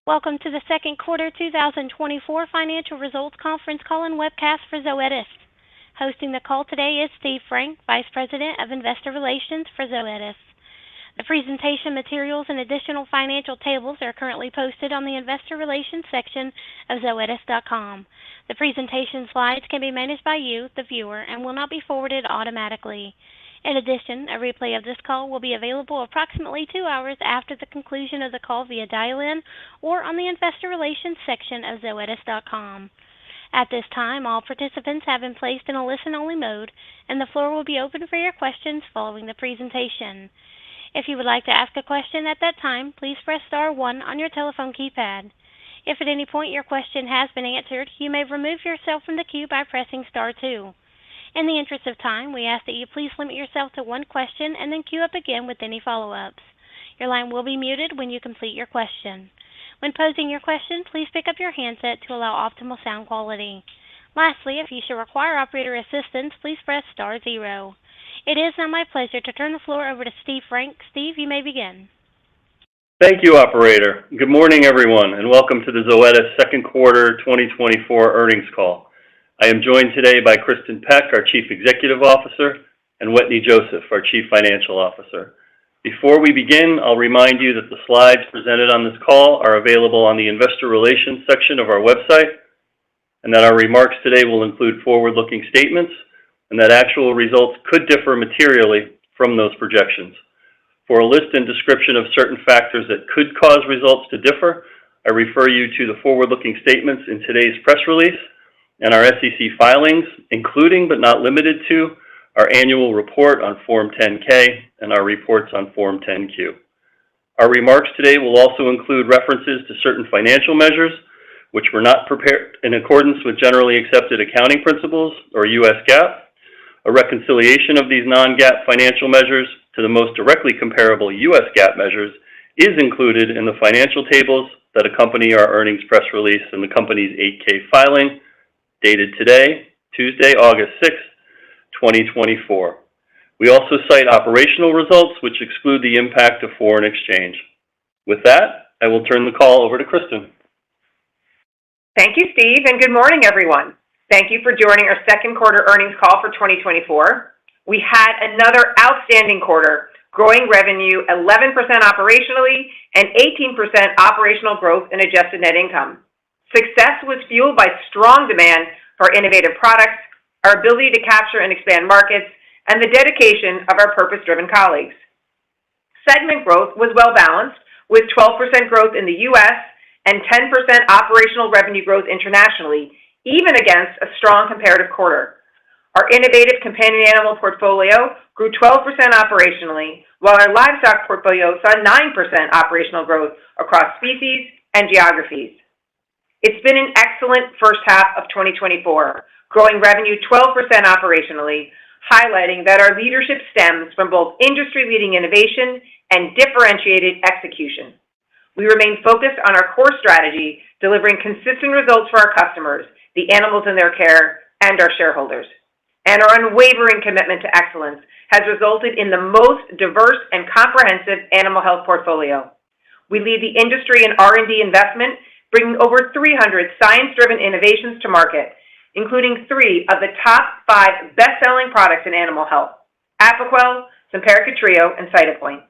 Welcome to the second quarter 2024 financial results conference call and webcast for Zoetis. Hosting the call today is Steve Frank, Vice President of Investor Relations for Zoetis. The presentation materials and additional financial tables are currently posted on the Investor Relations section of Zoetis.com. The presentation slides can be managed by you, the viewer, and will not be forwarded automatically. In addition, a replay of this call will be available approximately 2 hours after the conclusion of the call via dial-in or on the Investor Relations section of Zoetis.com. At this time, all participants have been placed in a listen-only mode, and the floor will be open for your questions following the presentation. If you would like to ask a question at that time, please press star 1 on your telephone keypad. If at any point your question has been answered, you may remove yourself from the queue by pressing star 2. In the interest of time, we ask that you please limit yourself to one question and then queue up again with any follow-ups. Your line will be muted when you complete your question. When posing your question, please pick up your handset to allow optimal sound quality. Lastly, if you should require operator assistance, please press star 0. It is now my pleasure to turn the floor over to Steve Frank. Steve, you may begin. Thank you, operator. Good morning, everyone, and welcome to the Zoetis second quarter 2024 earnings call. I am joined today by Kristin Peck, our Chief Executive Officer, and Wetteny Joseph, our Chief Financial Officer. Before we begin, I'll remind you that the slides presented on this call are available on the Investor Relations section of our website, and that our remarks today will include forward-looking statements, and that actual results could differ materially from those projections. For a list and description of certain factors that could cause results to differ, I refer you to the forward-looking statements in today's press release and our SEC filings, including but not limited to our annual report on Form 10-K and our reports on Form 10-Q. Our remarks today will also include references to certain financial measures which were not prepared in accordance with generally accepted accounting principles or U.S. GAAP. A reconciliation of these non-GAAP financial measures to the most directly comparable U.S. GAAP measures is included in the financial tables that accompany our earnings press release and the company's 8-K filing dated today, Tuesday, August 6, 2024. We also cite operational results which exclude the impact of foreign exchange. With that, I will turn the call over to Kristin. Thank you, Steve, and good morning, everyone. Thank you for joining our second quarter earnings call for 2024. We had another outstanding quarter, growing revenue 11% operationally and 18% operational growth in adjusted net income. Success was fueled by strong demand for innovative products, our ability to capture and expand markets, and the dedication of our purpose-driven colleagues. Segment growth was well-balanced, with 12% growth in the U.S. and 10% operational revenue growth internationally, even against a strong comparative quarter. Our innovative companion animal portfolio grew 12% operationally, while our livestock portfolio saw 9% operational growth across species and geographies. It's been an excellent first half of 2024, growing revenue 12% operationally, highlighting that our leadership stems from both industry-leading innovation and differentiated execution. We remain focused on our core strategy, delivering consistent results for our customers, the animals in their care, and our shareholders. And our unwavering commitment to excellence has resulted in the most diverse and comprehensive animal health portfolio. We lead the industry in R&D investment, bringing over 300 science-driven innovations to market, including 3 of the top 5 best-selling products in animal health: Apoquel, Simparica Trio, and Cytopoint.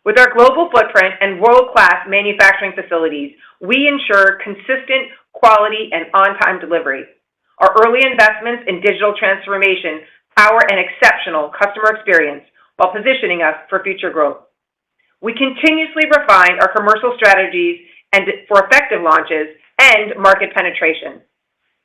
With our global footprint and world-class manufacturing facilities, we ensure consistent quality and on-time delivery. Our early investments in digital transformation power an exceptional customer experience while positioning us for future growth. We continuously refine our commercial strategies and for effective launches and market penetration.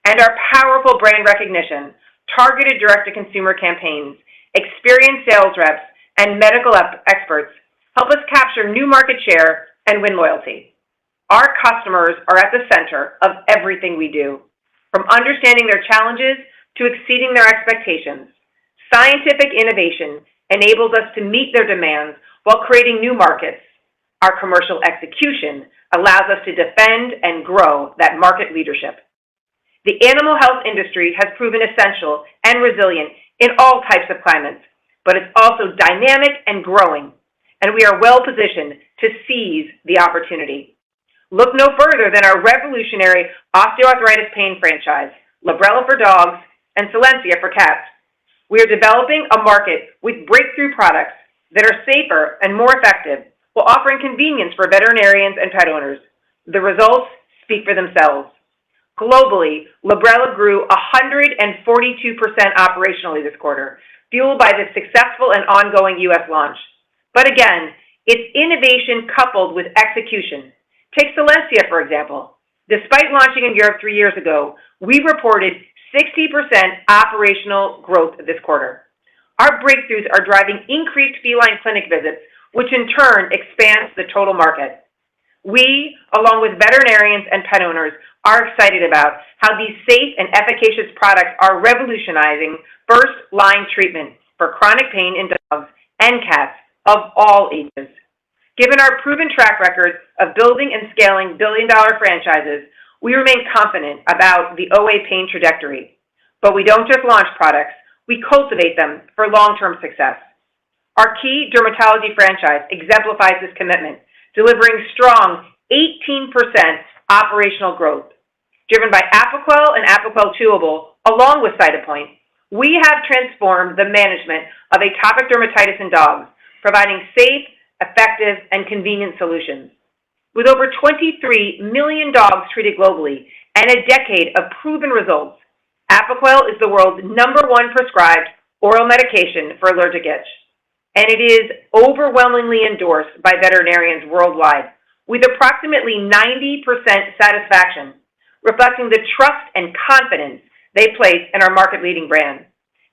And our powerful brand recognition, targeted direct-to-consumer campaigns, experienced sales reps, and medical experts help us capture new market share and win loyalty. Our customers are at the center of everything we do, from understanding their challenges to exceeding their expectations. Scientific innovation enables us to meet their demands while creating new markets. Our commercial execution allows us to defend and grow that market leadership. The animal health industry has proven essential and resilient in all types of climates, but it's also dynamic and growing, and we are well positioned to seize the opportunity. Look no further than our revolutionary osteoarthritis pain franchise, Librela for dogs and Solensia for cats. We are developing a market with breakthrough products that are safer and more effective while offering convenience for veterinarians and pet owners. The results speak for themselves. Globally, Librela grew 142% operationally this quarter, fueled by the successful and ongoing U.S. launch. But again, it's innovation coupled with execution. Take Solensia, for example. Despite launching in Europe 3 years ago, we reported 60% operational growth this quarter. Our breakthroughs are driving increased feline clinic visits, which in turn expands the total market. We, along with veterinarians and pet owners, are excited about how these safe and efficacious products are revolutionizing first-line treatment for chronic pain in dogs and cats of all ages. Given our proven track record of building and scaling billion-dollar franchises, we remain confident about the OA pain trajectory. But we don't just launch products, we cultivate them for long-term success. Our key dermatology franchise exemplifies this commitment, delivering strong 18% operational growth. Driven by Apoquel and Apoquel Chewable, along with Cytopoint, we have transformed the management of atopic dermatitis in dogs, providing safe, effective, and convenient solutions. With over 23 million dogs treated globally and a decade of proven results, Apoquel is the world's #1 prescribed oral medication for allergic itch, and it is overwhelmingly endorsed by veterinarians worldwide, with approximately 90% satisfaction, reflecting the trust and confidence they place in our market-leading brand.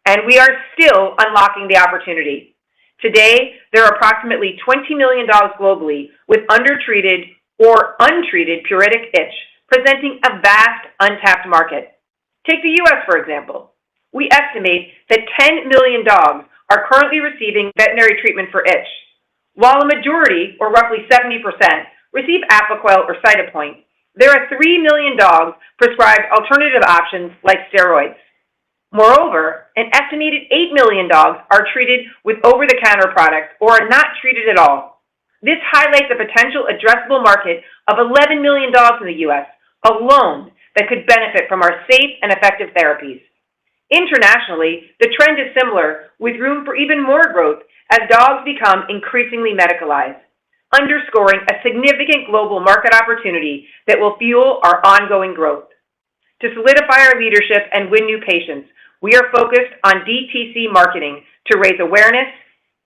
And we are still unlocking the opportunity. Today, there are approximately 20 million dogs globally with undertreated or untreated pruritic itch, presenting a vast untapped market. Take the U.S., for example. We estimate that 10 million dogs are currently receiving veterinary treatment for itch. While a majority, or roughly 70%, receive Apoquel or Cytopoint, there are 3 million dogs prescribed alternative options like steroids. Moreover, an estimated 8 million dogs are treated with over-the-counter products or are not treated at all. This highlights a potential addressable market of 11 million dogs in the U.S. alone that could benefit from our safe and effective therapies. Internationally, the trend is similar, with room for even more growth as dogs become increasingly medicalized, underscoring a significant global market opportunity that will fuel our ongoing growth. To solidify our leadership and win new patients, we are focused on DTC marketing to raise awareness,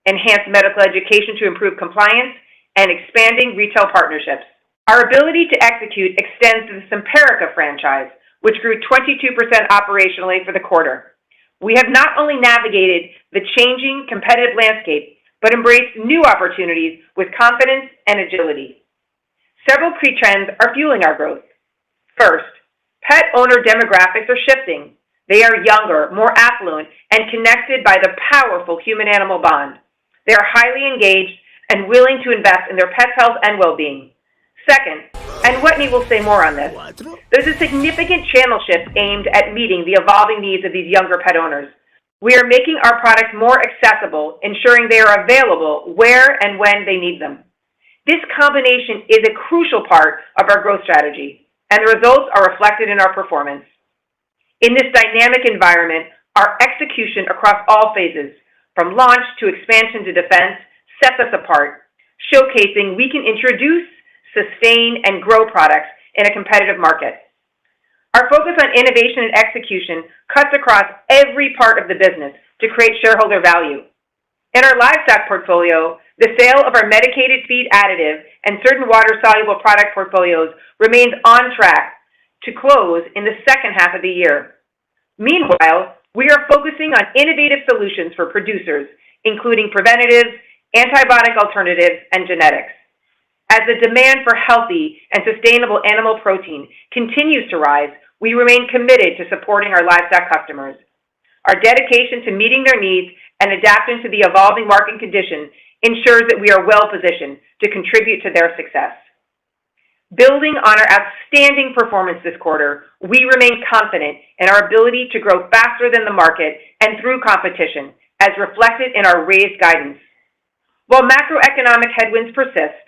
enhance medical education to improve compliance, and expanding retail partnerships. Our ability to execute extends to the Simparica franchise, which grew 22% operationally for the quarter. We have not only navigated the changing competitive landscape, but embraced new opportunities with confidence and agility. Several key trends are fueling our growth. First, pet owner demographics are shifting. They are younger, more affluent, and connected by the powerful human-animal bond. They are highly engaged and willing to invest in their pet's health and well-being. Second, and Whitney will say more on this, there's a significant channel shift aimed at meeting the evolving needs of these younger pet owners. We are making our products more accessible, ensuring they are available where and when they need them. This combination is a crucial part of our growth strategy, and the results are reflected in our performance. In this dynamic environment, our execution across all phases, from launch to expansion to defense, sets us apart, showcasing we can introduce, sustain, and grow products in a competitive market. Our focus on innovation and execution cuts across every part of the business to create shareholder value. In our livestock portfolio, the sale of our medicated feed additive and certain water-soluble product portfolios remains on track to close in the second half of the year. Meanwhile, we are focusing on innovative solutions for producers, including preventatives, antibiotic alternatives, and genetics. As the demand for healthy and sustainable animal protein continues to rise, we remain committed to supporting our livestock customers. Our dedication to meeting their needs and adapting to the evolving market conditions ensures that we are well-positioned to contribute to their success. Building on our outstanding performance this quarter, we remain confident in our ability to grow faster than the market and through competition, as reflected in our raised guidance. While macroeconomic headwinds persist,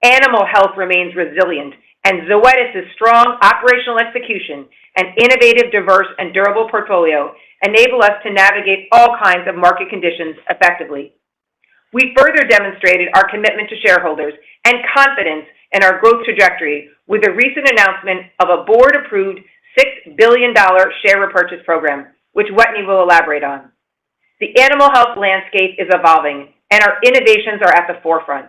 animal health remains resilient, and Zoetis' strong operational execution and innovative, diverse, and durable portfolio enable us to navigate all kinds of market conditions effectively. We further demonstrated our commitment to shareholders and confidence in our growth trajectory with a recent announcement of a board-approved $6 billion share repurchase program, which Wetteny will elaborate on. The animal health landscape is evolving, and our innovations are at the forefront.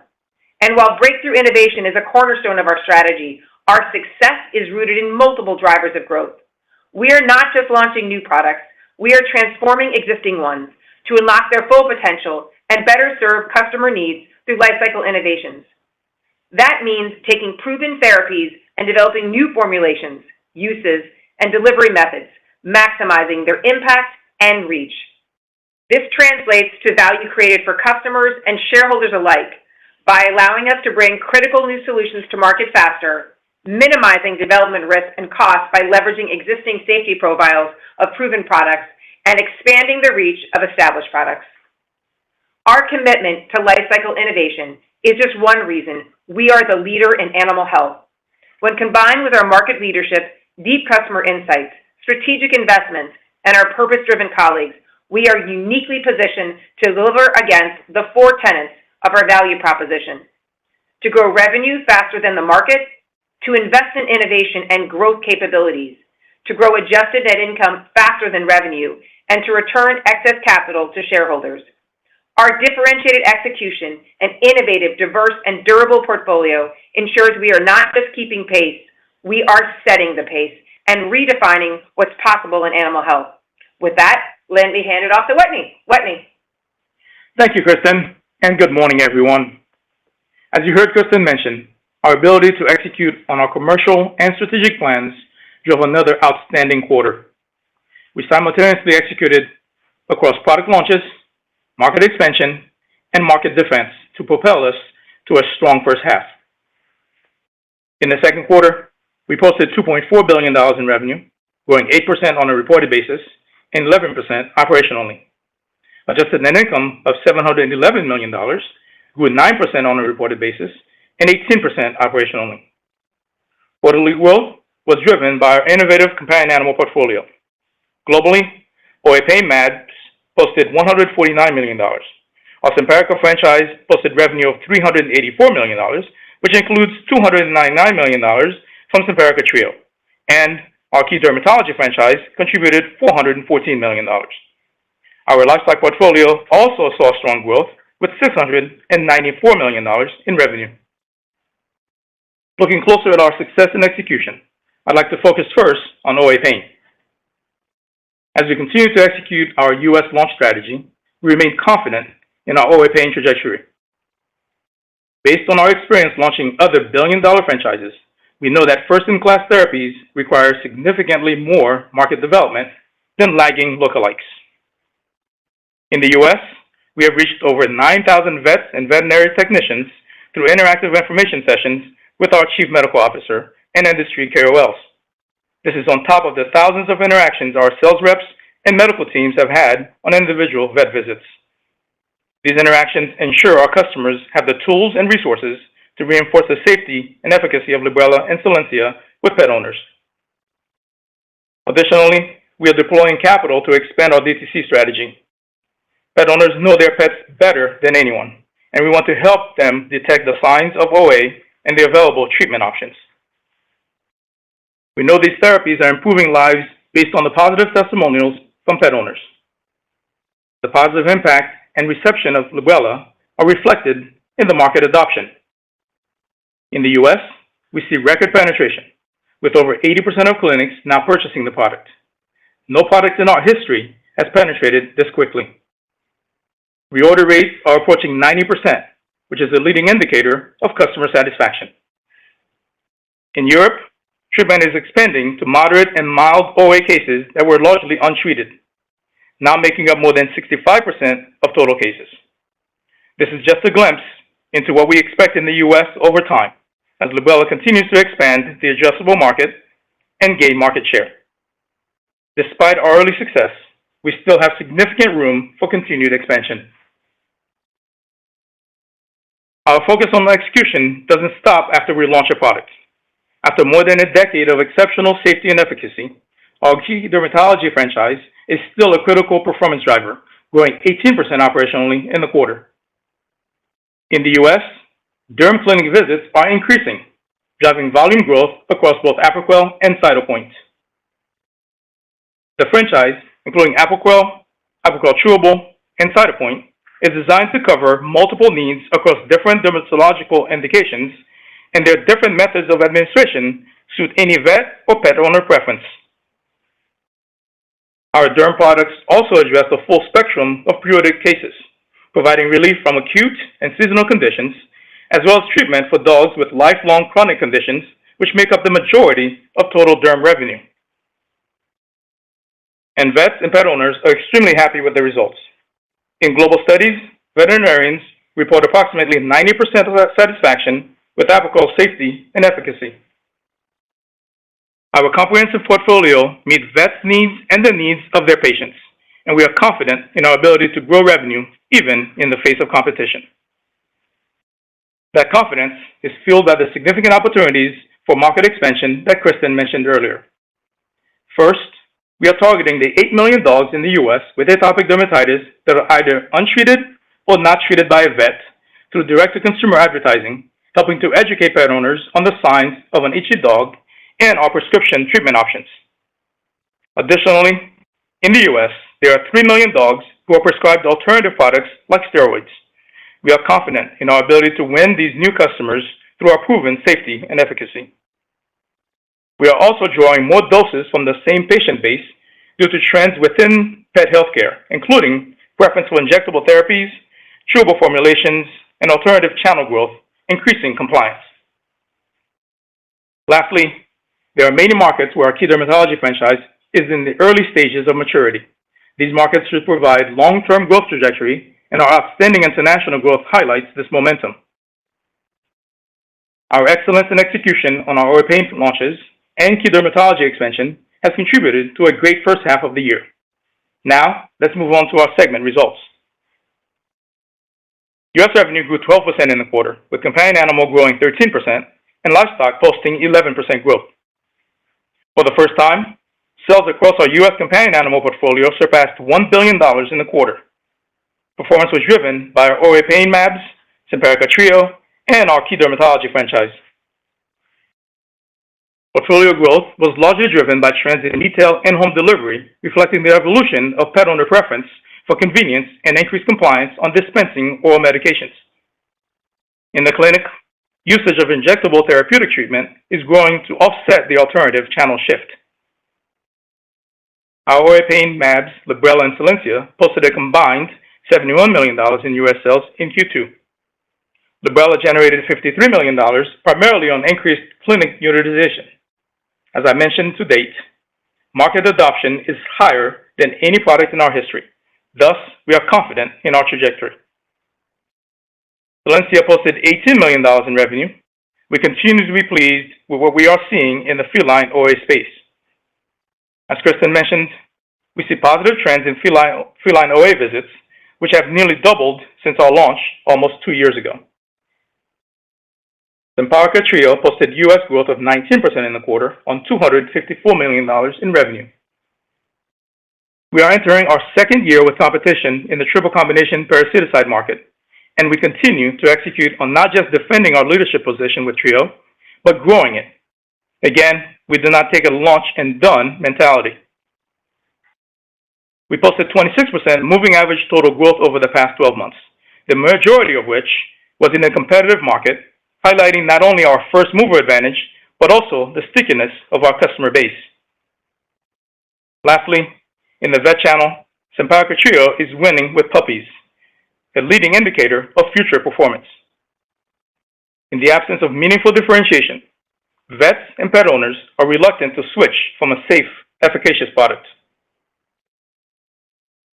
And while breakthrough innovation is a cornerstone of our strategy, our success is rooted in multiple drivers of growth. We are not just launching new products, we are transforming existing ones to unlock their full potential and better serve customer needs through lifecycle innovations. That means taking proven therapies and developing new formulations, uses, and delivery methods, maximizing their impact and reach. This translates to value created for customers and shareholders alike by allowing us to bring critical new solutions to market faster, minimizing development risk and costs by leveraging existing safety profiles of proven products, and expanding the reach of established products. Our commitment to lifecycle innovation is just one reason we are the leader in animal health. When combined with our market leadership, deep customer insights, strategic investments, and our purpose-driven colleagues, we are uniquely positioned to deliver against the four tenets of our value proposition: to grow revenue faster than the market, to invest in innovation and growth capabilities, to grow adjusted net income faster than revenue, and to return excess capital to shareholders. Our differentiated execution and innovative, diverse, and durable portfolio ensures we are not just keeping pace, we are setting the pace and redefining what's possible in animal health. With that, let me hand it off to Wetteny. Wetteny. Thank you, Kristen, and good morning, everyone. As you heard Kristen mention, our ability to execute on our commercial and strategic plans drove another outstanding quarter. We simultaneously executed across product launches, market expansion, and market defense to propel us to a strong first half. In the second quarter, we posted $2.4 billion in revenue, growing 8% on a reported basis and 11% operationally. Adjusted net income of $711 million grew 9% on a reported basis and 18% operationally. Quarterly growth was driven by our innovative companion animal portfolio. Globally, OA pain mAbs posted $149 million. Our Simparica franchise posted revenue of $384 million, which includes $299 million from Simparica Trio, and our key dermatology franchise contributed $414 million. Our livestock portfolio also saw strong growth with $694 million in revenue. Looking closer at our success and execution, I'd like to focus first on OA pain. As we continue to execute our U.S. launch strategy, we remain confident in our OA pain trajectory. Based on our experience launching other billion-dollar franchises, we know that first-in-class therapies require significantly more market development than lagging lookalikes. In the U.S., we have reached over 9,000 vets and veterinary technicians through interactive information sessions with our Chief Medical Officer and industry KOLs. This is on top of the thousands of interactions our sales reps and medical teams have had on individual vet visits. These interactions ensure our customers have the tools and resources to reinforce the safety and efficacy of Librela and Solensia with pet owners. Additionally, we are deploying capital to expand our DTC strategy. Pet owners know their pets better than anyone, and we want to help them detect the signs of OA and the available treatment options. We know these therapies are improving lives based on the positive testimonials from pet owners. The positive impact and reception of Librela are reflected in the market adoption. In the U.S., we see record penetration, with over 80% of clinics now purchasing the product. No product in our history has penetrated this quickly. Reorder rates are approaching 90%, which is a leading indicator of customer satisfaction. In Europe, treatment is expanding to moderate and mild OA cases that were largely untreated, now making up more than 65% of total cases. This is just a glimpse into what we expect in the U.S. over time, as Librela continues to expand the addressable market and gain market share. Despite our early success, we still have significant room for continued expansion. Our focus on execution doesn't stop after we launch a product. After more than a decade of exceptional safety and efficacy, our key dermatology franchise is still a critical performance driver, growing 18% operationally in the quarter. In the U.S., derm clinic visits are increasing, driving volume growth across both Apoquel and Cytopoint. The franchise, including Apoquel, Apoquel Chewable, and Cytopoint, is designed to cover multiple needs across different dermatological indications, and their different methods of administration suit any vet or pet owner preference. Our derm products also address the full spectrum of periodic cases, providing relief from acute and seasonal conditions, as well as treatment for dogs with lifelong chronic conditions, which make up the majority of total derm revenue. And vets and pet owners are extremely happy with the results. In global studies, veterinarians report approximately 90% of satisfaction with Apoquel safety and efficacy. Our comprehensive portfolio meets vets' needs and the needs of their patients, and we are confident in our ability to grow revenue even in the face of competition. That confidence is fueled by the significant opportunities for market expansion that Kristen mentioned earlier. First, we are targeting the 8 million dogs in the U.S. with atopic dermatitis that are either untreated or not treated by a vet through direct-to-consumer advertising, helping to educate pet owners on the signs of an itchy dog and our prescription treatment options. Additionally, in the U.S., there are 3 million dogs who are prescribed alternative products like steroids. We are confident in our ability to win these new customers through our proven safety and efficacy. We are also drawing more doses from the same patient base due to trends within pet healthcare, including preference for injectable therapies, chewable formulations, and alternative channel growth, increasing compliance. Lastly, there are many markets where our key dermatology franchise is in the early stages of maturity. These markets should provide long-term growth trajectory, and our outstanding international growth highlights this momentum. Our excellence in execution on our OA pain launches and key dermatology expansion has contributed to a great first half of the year. Now, let's move on to our segment results. U.S. revenue grew 12% in the quarter, with companion animal growing 13% and livestock posting 11% growth. For the first time, sales across our U.S. companion animal portfolio surpassed $1 billion in the quarter. Performance was driven by our OA pain mAbs, Simparica Trio, and our key dermatology franchise. Portfolio growth was largely driven by trends in retail and home delivery, reflecting the evolution of pet owner preference for convenience and increased compliance on dispensing oral medications. In the clinic, usage of injectable therapeutic treatment is growing to offset the alternative channel shift. Our OA pain mAbs, Librela and Silencia, posted a combined $71 million in U.S. sales in Q2. Librela generated $53 million, primarily on increased clinic utilization. As I mentioned to date, market adoption is higher than any product in our history. Thus, we are confident in our trajectory. Silencia posted $18 million in revenue. We continue to be pleased with what we are seeing in the feline OA space. As Kristen mentioned, we see positive trends in feline OA visits, which have nearly doubled since our launch almost 2 years ago. Simparica Trio posted U.S. growth of 19% in the quarter on $254 million in revenue. We are entering our second year with competition in the triple combination parasiticide market, and we continue to execute on not just defending our leadership position with Trio, but growing it. Again, we do not take a launch and done mentality. We posted 26% moving average total growth over the past 12 months, the majority of which was in a competitive market, highlighting not only our first mover advantage, but also the stickiness of our customer base. Lastly, in the vet channel, Simparica Trio is winning with puppies, a leading indicator of future performance. In the absence of meaningful differentiation, vets and pet owners are reluctant to switch from a safe, efficacious product.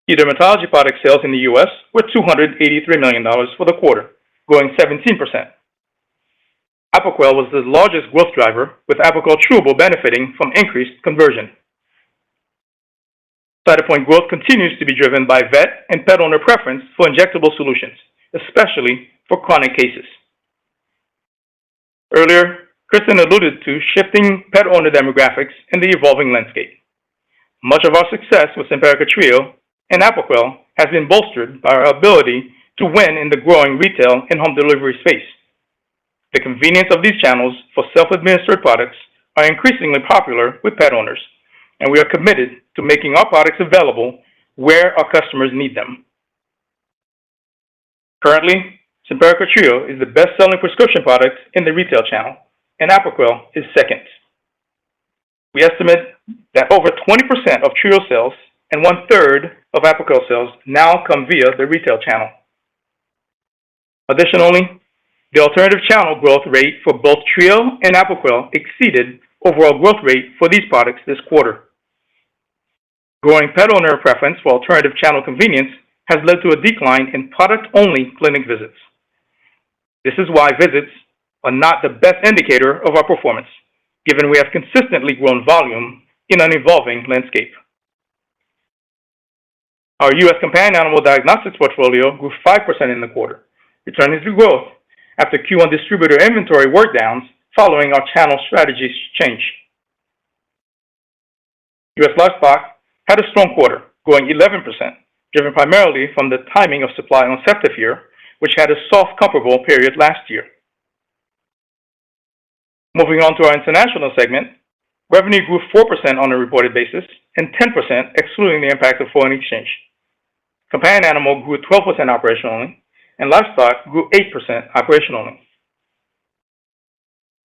Key dermatology product sales in the U.S. were $283 million for the quarter, growing 17%. Apoquel was the largest growth driver, with Apoquel Chewable benefiting from increased conversion. Cytopoint growth continues to be driven by vet and pet owner preference for injectable solutions, especially for chronic cases. Earlier, Kristen alluded to shifting pet owner demographics and the evolving landscape. Much of our success with Simparica Trio and Apoquel has been bolstered by our ability to win in the growing retail and home delivery space. The convenience of these channels for self-administered products are increasingly popular with pet owners, and we are committed to making our products available where our customers need them. Currently, Simparica Trio is the best-selling prescription product in the retail channel, and Apoquel is second. We estimate that over 20% of Trio sales and 1/3 of Apoquel sales now come via the retail channel. Additionally, the alternative channel growth rate for both Trio and Apoquel exceeded overall growth rate for these products this quarter. Growing pet owner preference for alternative channel convenience has led to a decline in product-only clinic visits. This is why visits are not the best indicator of our performance, given we have consistently grown volume in an evolving landscape. Our U.S. companion animal diagnostics portfolio grew 5% in the quarter, returning to growth after Q1 distributor inventory workdowns following our channel strategy change. U.S. livestock had a strong quarter, growing 11%, driven primarily from the timing of supply on Ceftiofur, which had a soft comparable period last year. Moving on to our international segment, revenue grew 4% on a reported basis and 10% excluding the impact of foreign exchange. Companion animal grew 12% operationally, and livestock grew 8% operationally.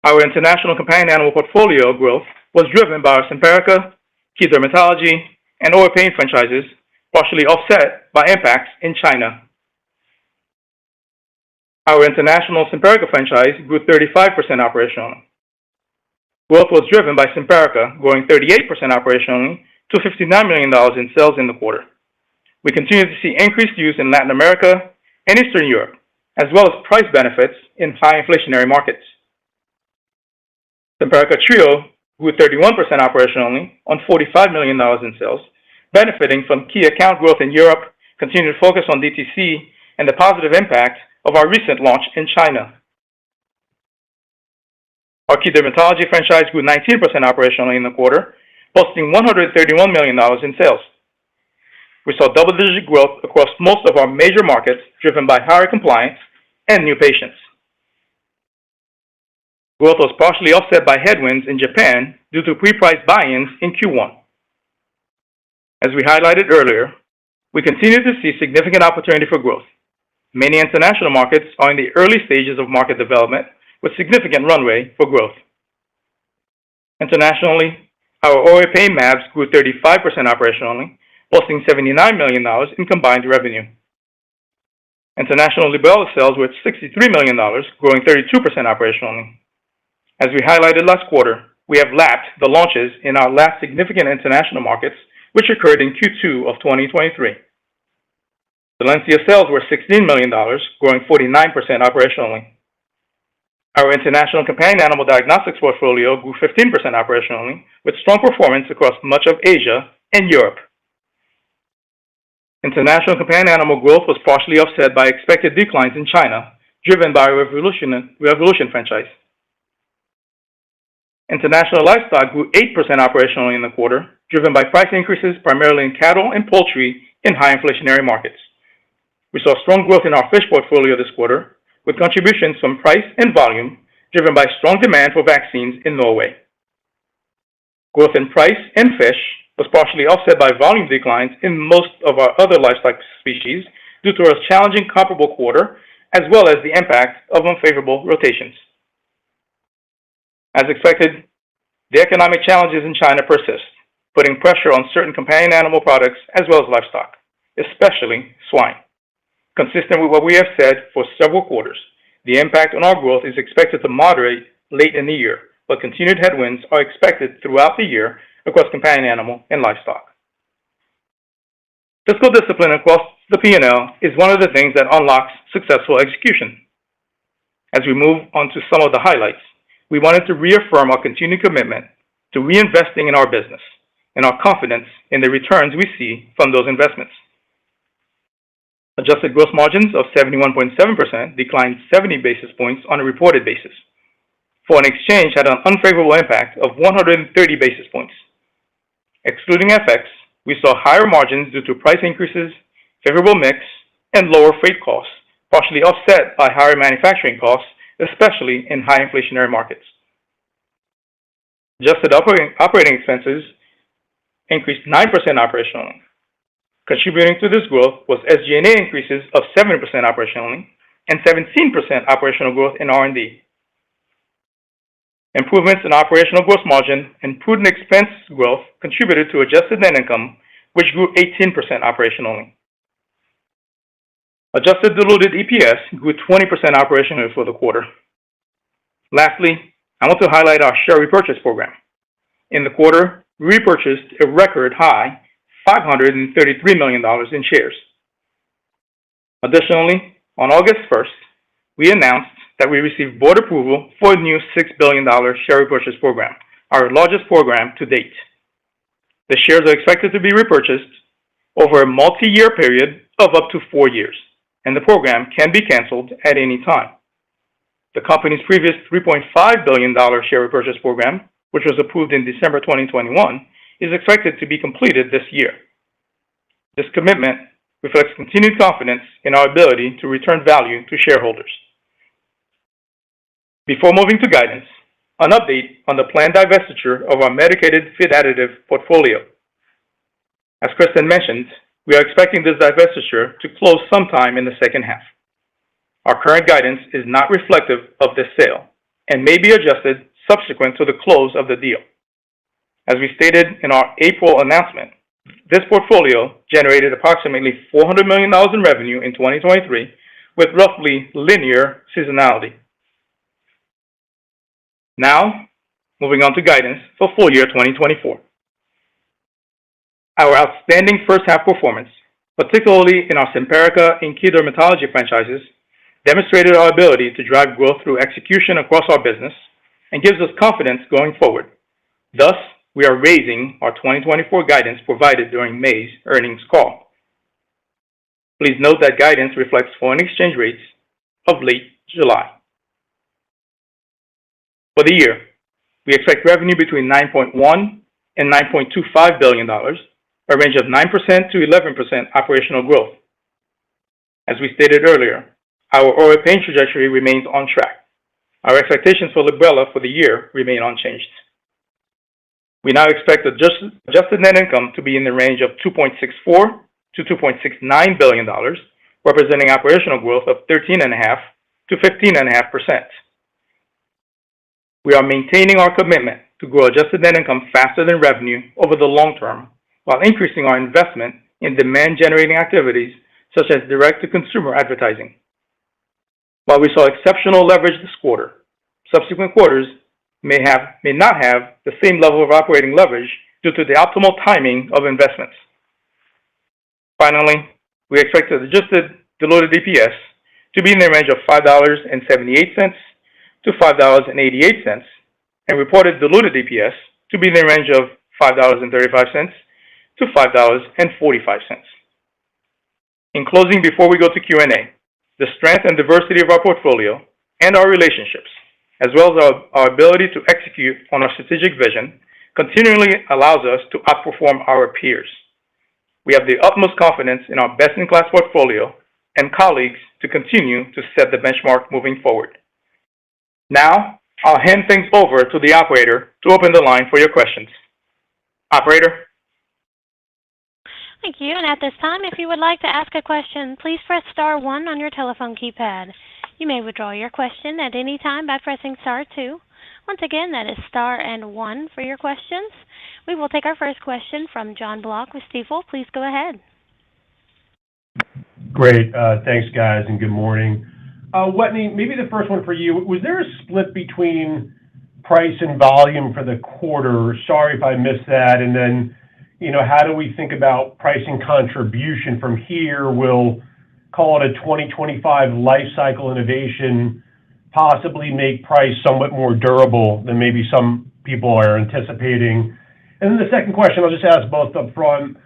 Our international companion animal portfolio growth was driven by our Simparica, key dermatology, and OA pain franchises, partially offset by impacts in China. Our international Simparica franchise grew 35% operationally. Growth was driven by Simparica, growing 38% operationally to $59 million in sales in the quarter. We continue to see increased use in Latin America and Eastern Europe, as well as price benefits in high inflationary markets. Simparica Trio grew 31% operationally on $45 million in sales, benefiting from key account growth in Europe, continued focus on DTC, and the positive impact of our recent launch in China. Our key dermatology franchise grew 19% operationally in the quarter, posting $131 million in sales. We saw double-digit growth across most of our major markets, driven by higher compliance and new patients. Growth was partially offset by headwinds in Japan due to pre-priced buy-ins in Q1. As we highlighted earlier, we continue to see significant opportunity for growth. Many international markets are in the early stages of market development with significant runway for growth. Internationally, our OA pain mAbs grew 35% operationally, posting $79 million in combined revenue. International Librela sales were $63 million, growing 32% operationally. As we highlighted last quarter, we have lapped the launches in our last significant international markets, which occurred in Q2 of 2023. Valencia sales were $16 million, growing 49% operationally. Our international companion animal diagnostics portfolio grew 15% operationally, with strong performance across much of Asia and Europe. International companion animal growth was partially offset by expected declines in China, driven by our Revolution franchise. International livestock grew 8% operationally in the quarter, driven by price increases primarily in cattle and poultry in high inflationary markets. We saw strong growth in our fish portfolio this quarter, with contributions from price and volume driven by strong demand for vaccines in Norway. Growth in price and fish was partially offset by volume declines in most of our other livestock species due to a challenging comparable quarter, as well as the impact of unfavorable rotations. As expected, the economic challenges in China persist, putting pressure on certain companion animal products as well as livestock, especially swine. Consistent with what we have said for several quarters, the impact on our growth is expected to moderate late in the year, but continued headwinds are expected throughout the year across companion animal and livestock. Fiscal discipline across the P&L is one of the things that unlocks successful execution. As we move on to some of the highlights, we wanted to reaffirm our continued commitment to reinvesting in our business and our confidence in the returns we see from those investments. Adjusted gross margins of 71.7% declined 70 basis points on a reported basis. Foreign exchange had an unfavorable impact of 130 basis points. Excluding FX, we saw higher margins due to price increases, favorable mix, and lower freight costs, partially offset by higher manufacturing costs, especially in high inflationary markets. Adjusted operating expenses increased 9% operationally. Contributing to this growth was SG&A increases of 7% operationally and 17% operational growth in R&D. Improvements in operational gross margin and prudent expense growth contributed to adjusted net income, which grew 18% operationally. Adjusted diluted EPS grew 20% operationally for the quarter. Lastly, I want to highlight our share repurchase program. In the quarter, we repurchased a record high $533 million in shares. Additionally, on August 1st, we announced that we received board approval for a new $6 billion share repurchase program, our largest program to date. The shares are expected to be repurchased over a multi-year period of up to 4 years, and the program can be canceled at any time. The company's previous $3.5 billion share repurchase program, which was approved in December 2021, is expected to be completed this year. This commitment reflects continued confidence in our ability to return value to shareholders. Before moving to guidance, an update on the planned divestiture of our medicated feed additive portfolio. As Kristen mentioned, we are expecting this divestiture to close sometime in the second half. Our current guidance is not reflective of this sale and may be adjusted subsequent to the close of the deal. As we stated in our April announcement, this portfolio generated approximately $400 million in revenue in 2023 with roughly linear seasonality. Now, moving on to guidance for full year 2024. Our outstanding first half performance, particularly in our Simparica and key dermatology franchises, demonstrated our ability to drive growth through execution across our business and gives us confidence going forward. Thus, we are raising our 2024 guidance provided during May's earnings call. Please note that guidance reflects foreign exchange rates of late July. For the year, we expect revenue between $9.1 and $9.25 billion, a range of 9% to 11% operational growth. As we stated earlier, our oral pain trajectory remains on track. Our expectations for Librela for the year remain unchanged. We now expect adjusted net income to be in the range of $2.64 to $2.69 billion, representing operational growth of 13.5% to 15.5%. We are maintaining our commitment to grow adjusted net income faster than revenue over the long term, while increasing our investment in demand-generating activities such as direct-to-consumer advertising. While we saw exceptional leverage this quarter, subsequent quarters may not have the same level of operating leverage due to the optimal timing of investments. Finally, we expect adjusted diluted EPS to be in the range of $5.78 to $5.88, and reported diluted EPS to be in the range of $5.35 to $5.45. In closing, before we go to Q&A, the strength and diversity of our portfolio and our relationships, as well as our ability to execute on our strategic vision, continually allows us to outperform our peers. We have the utmost confidence in our best-in-class portfolio and colleagues to continue to set the benchmark moving forward. Now, I'll hand things over to the operator to open the line for your questions. Operator? Thank you. And at this time, if you would like to ask a question, please press star 1 on your telephone keypad. You may withdraw your question at any time by pressing star 2. Once again, that is star and 1 for your questions. We will take our first question from Jon Block with Stifel. Please go ahead. Great. Thanks, guys, and good morning. Wetteny, maybe the first one for you. Was there a split between price and volume for the quarter? Sorry if I missed that. And then, how do we think about pricing contribution from here? We'll call it a 2025 life cycle innovation, possibly make price somewhat more durable than maybe some people are anticipating. And then the second question, I'll just ask both up front.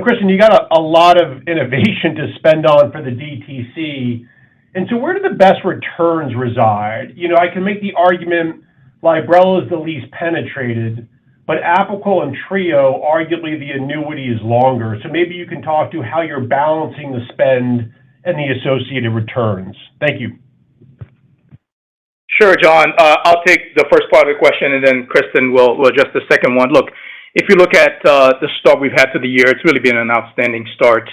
Kristen, you got a lot of innovation to spend on for the DTC. And so where do the best returns reside? I can make the argument Librela is the least penetrated, but Apoquel and Trio, arguably the annuity is longer. So maybe you can talk to how you're balancing the spend and the associated returns. Thank you. Sure, John. I'll take the first part of the question, and then Kristen will address the second one. Look, if you look at the start we've had to the year, it's really been an outstanding start.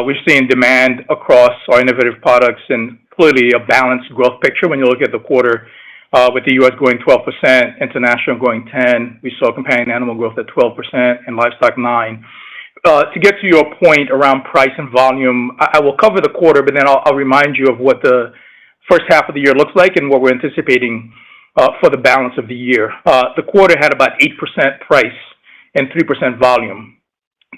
We've seen demand across our innovative products and clearly a balanced growth picture when you look at the quarter, with the U.S. growing 12%, international growing 10%. We saw companion animal growth at 12% and livestock 9%. To get to your point around price and volume, I will cover the quarter, but then I'll remind you of what the first half of the year looks like and what we're anticipating for the balance of the year. The quarter had about 8% price and 3% volume.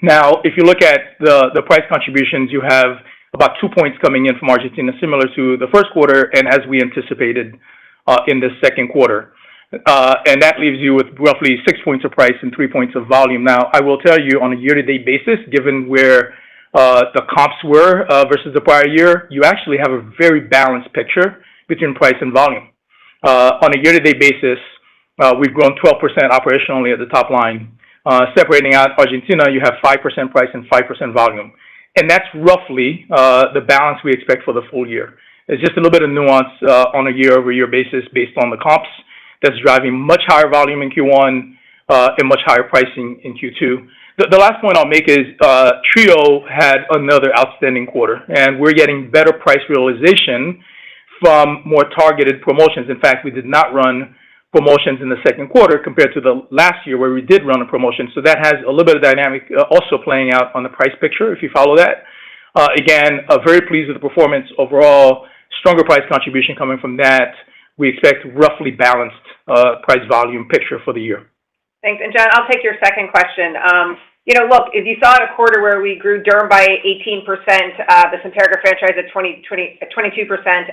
Now, if you look at the price contributions, you have about 2 points coming in from Argentina, similar to the first quarter, and as we anticipated in the second quarter. And that leaves you with roughly 6 points of price and 3 points of volume. Now, I will tell you on a year-to-date basis, given where the comps were versus the prior year, you actually have a very balanced picture between price and volume. On a year-to-date basis, we've grown 12% operationally at the top line. Separating out Argentina, you have 5% price and 5% volume. And that's roughly the balance we expect for the full year. There's just a little bit of nuance on a year-over-year basis based on the comps that's driving much higher volume in Q1 and much higher pricing in Q2. The last point I'll make is Trio had another outstanding quarter, and we're getting better price realization from more targeted promotions. In fact, we did not run promotions in the second quarter compared to the last year where we did run a promotion. So that has a little bit of dynamic also playing out on the price picture, if you follow that. Again, very pleased with the performance overall, stronger price contribution coming from that. We expect roughly balanced price volume picture for the year. Thanks. And John, I'll take your second question. Look, if you saw a quarter where we grew Derm by 18%, the Simparica franchise at 22%,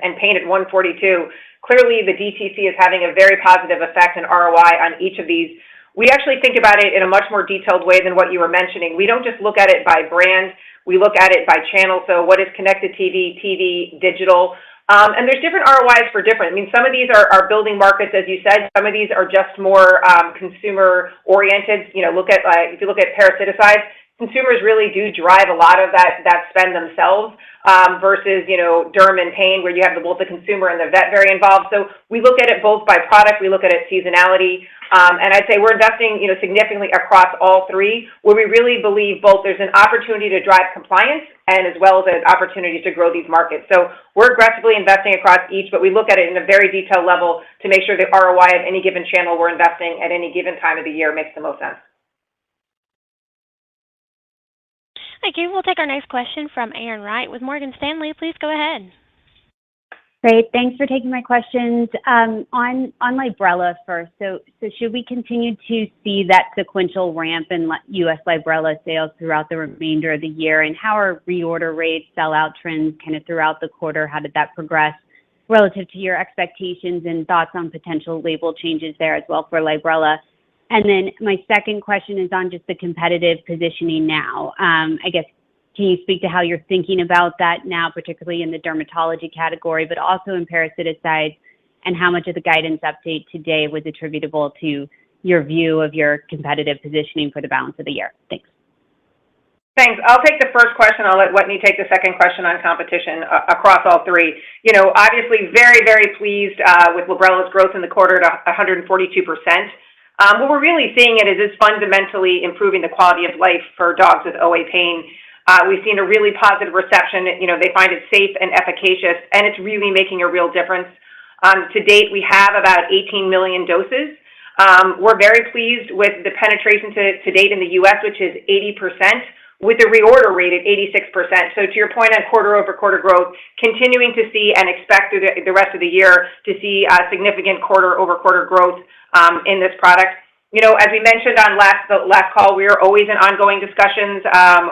and Pain at 142%, clearly the DTC is having a very positive effect and ROI on each of these. We actually think about it in a much more detailed way than what you were mentioning. We don't just look at it by brand. We look at it by channel. So what is connected TV, digital? And there's different ROIs for different. I mean, some of these are building markets, as you said. Some of these are just more consumer-oriented. If you look at parasiticides, consumers really do drive a lot of that spend themselves versus, Derm and Pain, where you have both the consumer and the vet very involved. So we look at it both by product. We look at it seasonality. And I'd say we're investing, significantly across all three, where we really believe both there's an opportunity to drive compliance and as well as an opportunity to grow these markets. So we're aggressively investing across each, but we look at it in a very detailed level to make sure the ROI of any given channel we're investing at any given time of the year makes the most sense. Thank you. We'll take our next question from Erin Wright with Morgan Stanley. Please go ahead. Great. Thanks for taking my questions. On Librela first, so should we continue to see that sequential ramp in U.S. Librela sales throughout the remainder of the year? And how are reorder rates, sell-out trends kind of throughout the quarter? How did that progress relative to your expectations and thoughts on potential label changes there as well for Librela? And then my second question is on just the competitive positioning now. I guess, can you speak to how you're thinking about that now, particularly in the dermatology category, but also in parasiticides, and how much of the guidance update today was attributable to your view of your competitive positioning for the balance of the year? Thanks. Thanks. I'll take the first question. I'll let Wetteny take the second question on competition across all three. Obviously very, very pleased with Librela's growth in the quarter to 142%. What we're really seeing it is fundamentally improving the quality of life for dogs with OA pain. We've seen a really positive reception. They find it safe and efficacious, and it's really making a real difference. To date, we have about 18 million doses. We're very pleased with the penetration to date in the U.S., which is 80%, with the reorder rate at 86%. So to your point on quarter-over-quarter growth, continuing to see and expect through the rest of the year to see significant quarter-over-quarter growth in this product. As we mentioned on the last call, we are always in ongoing discussions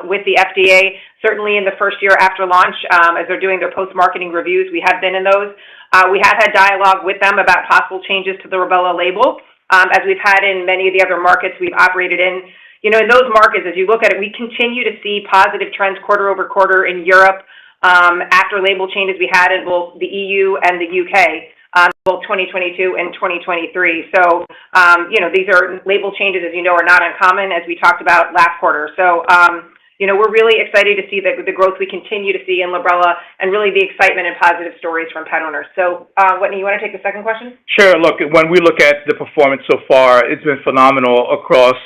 with the FDA, certainly in the first year after launch, as they're doing their post-marketing reviews. We have been in those. We have had dialogue with them about possible changes to the Librela label, as we've had in many of the other markets we've operated in. In those markets, as you look at it, we continue to see positive trends quarter-over-quarter in Europe after label changes we had in both the EU and the UK. both 2022 and 2023. So, these are label changes, as you know, are not uncommon, as we talked about last quarter. So, we're really excited to see the growth we continue to see in Librela and really the excitement and positive stories from pet owners. So, Whitney, you want to take the second question? Sure. Look, when we look at the performance so far, it's been phenomenal across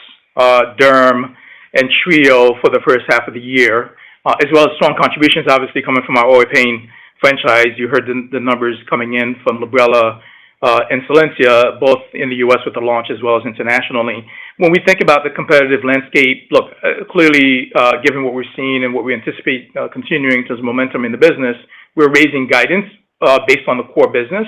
Derm and Trio for the first half of the year, as well as strong contributions, obviously, coming from our OA Pain franchise. You heard the numbers coming in from Librela and Solensia, both in the U.S. with the launch as well as internationally. When we think about the competitive landscape, look, clearly, given what we're seeing and what we anticipate continuing to momentum in the business, we're raising guidance based on the core business.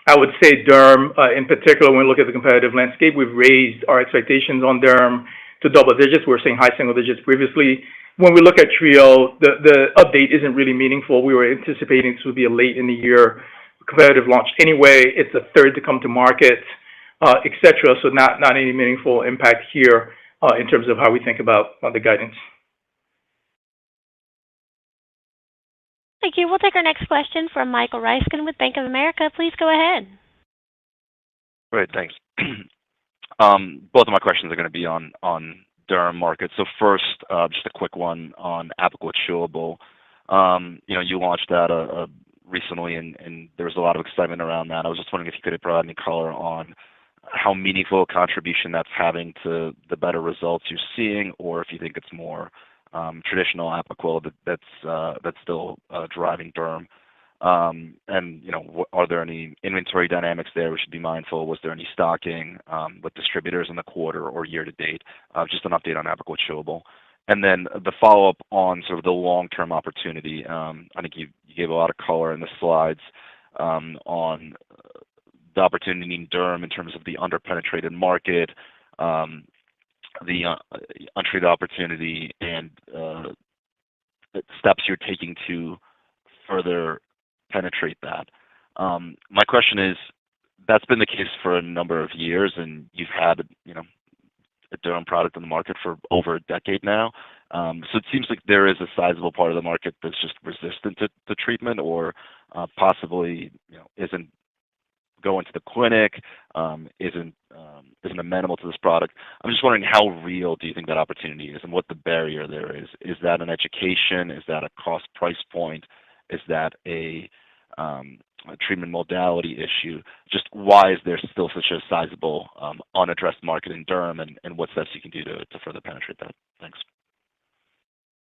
I would say Derm, in particular, when we look at the competitive landscape, we've raised our expectations on Derm to double digits. We were saying high single digits previously. When we look at Trio, the update isn't really meaningful. We were anticipating this would be a late in the year competitive launch anyway. It's the third to come to market, et cetera. So not any meaningful impact here in terms of how we think about the guidance. Thank you. We'll take our next question from Michael Ryskin with Bank of America. Please go ahead. Great, thanks. Both of my questions are going to be on Derm market. So first, just a quick one on Apoquel Chewable. You launched that recently, and there was a lot of excitement around that. I was just wondering if you could provide any color on how meaningful a contribution that's having to the better results you're seeing, or if you think it's more traditional Apoquel that's still driving Derm. And are there any inventory dynamics there we should be mindful? Was there any stocking with distributors in the quarter or year to date? Just an update on Apoquel Chewable. And then the follow-up on sort of the long-term opportunity. I think you gave a lot of color in the slides on the opportunity in Derm in terms of the underpenetrated market, the untreated opportunity, and steps you're taking to further penetrate that. My question is, that's been the case for a number of years, and you've had a Derm product on the market for over a decade now. So it seems like there is a sizable part of the market that's just resistant to treatment, or possibly isn't going to the clinic, isn't amenable to this product. I'm just wondering, how real do you think that opportunity is, and what the barrier there is? Is that an education? Is that a cost price point? Is that a treatment modality issue? Just why is there still such a sizable unaddressed market in Derm, and what steps you can do to further penetrate that? Thanks.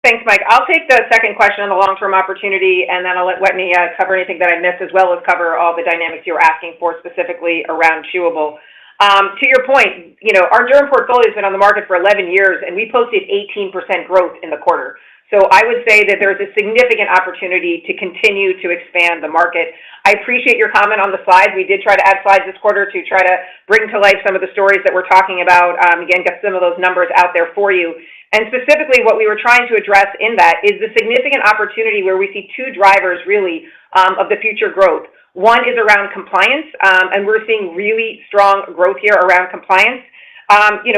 Thanks, Mike. I'll take the second question on the long-term opportunity, and then I'll let Whitney cover anything that I missed, as well as cover all the dynamics you were asking for specifically around chewable. To your point, our Derm portfolio has been on the market for 11 years, and we posted 18% growth in the quarter. So I would say that there's a significant opportunity to continue to expand the market. I appreciate your comment on the slides. We did try to add slides this quarter to try to bring to life some of the stories that we're talking about. Again, get some of those numbers out there for you. And specifically, what we were trying to address in that is the significant opportunity where we see two drivers, really, of the future growth. One is around compliance, and we're seeing really strong growth here around compliance.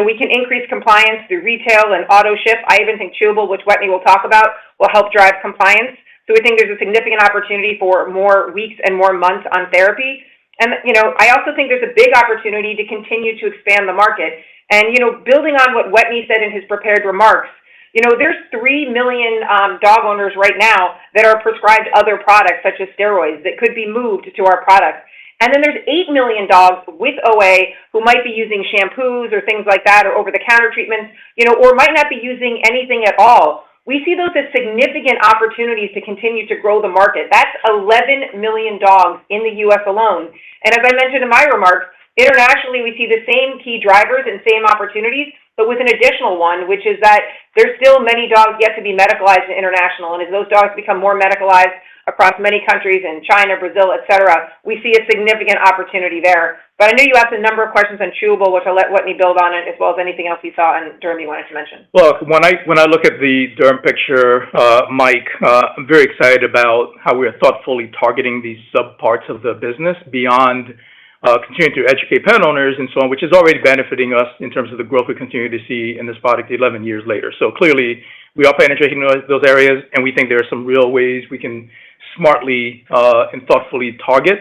We can increase compliance through retail and auto ship. I even think chewable, which Whitney will talk about, will help drive compliance. So we think there's a significant opportunity for more weeks and more months on therapy. And, I also think there's a big opportunity to continue to expand the market. And, building on what Whitney said in his prepared remarks, there's 3 million dog owners right now that are prescribed other products, such as steroids, that could be moved to our products. And then there's 8 million dogs with OA who might be using shampoos or things like that, or over-the-counter treatments, or might not be using anything at all. We see those as significant opportunities to continue to grow the market. That's 11 million dogs in the U.S. alone. And as I mentioned in my remarks, internationally, we see the same key drivers and same opportunities, but with an additional one, which is that there's still many dogs yet to be medicalized in international. And as those dogs become more medicalized across many countries in China, Brazil, et cetera, we see a significant opportunity there. But I know you asked a number of questions on chewable, which I'll let Whitney build on it, as well as anything else you saw in Derm you wanted to mention. Look, when I look at the Derm picture, Mike, I'm very excited about how we are thoughtfully targeting these sub-parts of the business beyond continuing to educate pet owners and so on, which is already benefiting us in terms of the growth we continue to see in this product 11 years later. So clearly, we are penetrating those areas, and we think there are some real ways we can smartly and thoughtfully target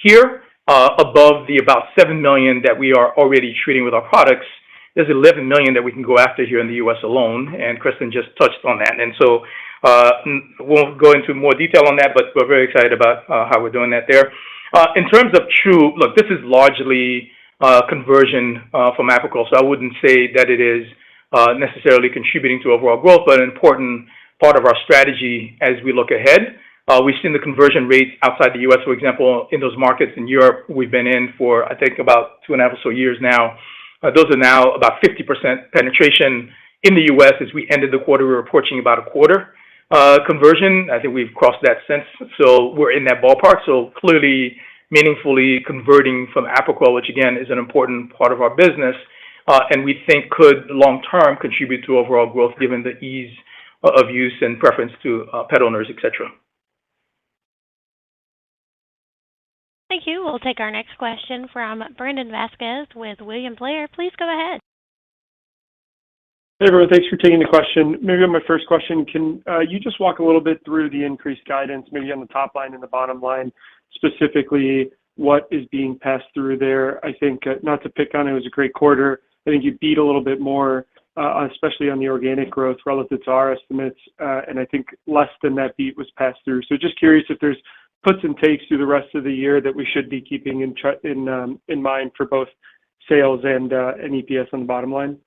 here. above the about $7 million that we are already treating with our products, there's $11 million that we can go after here in the U.S. alone, and Kristen just touched on that. And so won't go into more detail on that, but we're very excited about how we're doing that there. In terms of Chew, look, this is largely conversion from Apoquel, so I wouldn't say that it is necessarily contributing to overall growth, but an important part of our strategy as we look ahead. We've seen the conversion rates outside the U.S., for example, in those markets in Europe we've been in for, I think, about 2.5 or so years now. Those are now about 50% penetration. In the U.S., as we ended the quarter, we were approaching about a quarter conversion. I think we've crossed that since, so we're in that ballpark. So clearly, meaningfully converting from Apoquel, which again is an important part of our business, and we think could long-term contribute to overall growth given the ease of use and preference to pet owners, et cetera. Thank you. We'll take our next question from Brandon Vasquez with William Blair. Please go ahead. Hey, everyone. Thanks for taking the question. Maybe on my first question, can you just walk a little bit through the increased guidance, maybe on the top line and the bottom line, specifically what is being passed through there? I think, not to pick on it, was a great quarter. I think you beat a little bit more, especially on the organic growth relative to our estimates, and I think less than that beat was passed through. So just curious if there's puts and takes through the rest of the year that we should be keeping in mind for both sales and EPS on the bottom line.